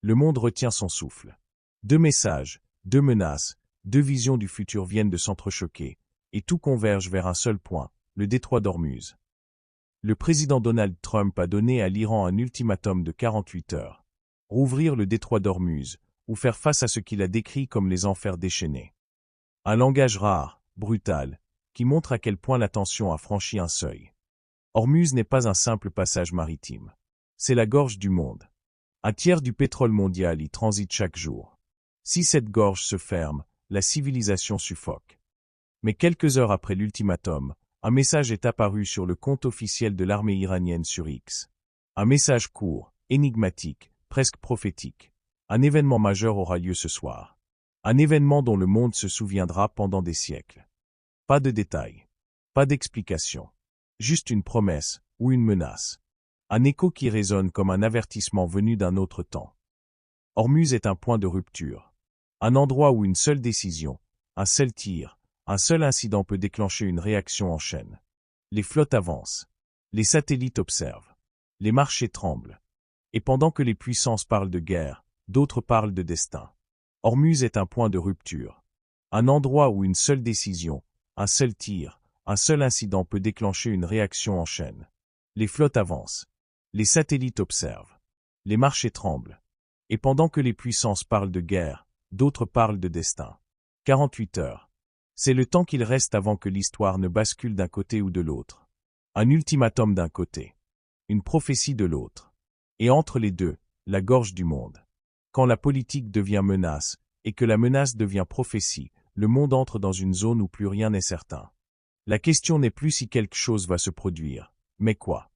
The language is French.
Le monde retient son souffle. Deux messages, deux menaces, deux visions du futur viennent de s'entrechoquer, et tout converge vers un seul point, le détroit d'Ormuz. Le président Donald Trump a donné à l'Iran un ultimatum de 48 heures. Rouvrir le détroit d'Ormuz, ou faire face à ce qu'il a décrit comme les enfers déchaînés. Un langage rare, brutal, qui montre à quel point la tension a franchi un seuil. Ormuz n'est pas un simple passage maritime. C'est la gorge du monde. Un tiers du pétrole mondial y transite chaque jour. Si cette gorge se ferme, la civilisation suffoque. Mais quelques heures après l'ultimatum, un message est apparu sur le compte officiel de l'armée iranienne sur X. Un message court, énigmatique, presque prophétique. Un événement majeur aura lieu ce soir. Un événement dont le monde se souviendra pendant des siècles. Pas de détails. Pas d'explication. Juste une promesse, ou une menace. Un écho qui résonne comme un avertissement venu d'un autre temps. Ormuz est un point de rupture. Un endroit où une seule décision, un seul tir, un seul incident peut déclencher une réaction en chaîne. Les flottes avancent. Les satellites observent. Les marchés tremblent. Et pendant que les puissances parlent de guerre, d'autres parlent de destin. Ormuz est un point de rupture. Un endroit où une seule décision, un seul tir, un seul incident peut déclencher une réaction en chaîne. Les flottes avancent. Les satellites observent. Les marchés tremblent. Et pendant que les puissances parlent de guerre, d'autres parlent de destin. 48 heures. C'est le temps qu'il reste avant que l'histoire ne bascule d'un côté ou de l'autre. Un ultimatum d'un côté. Une prophétie de l'autre. Et entre les deux, la gorge du monde. Quand la politique devient menace, et que la menace devient prophétie, le monde entre dans une zone où plus rien n'est certain. La question n'est plus si quelque chose va se produire, mais quoi.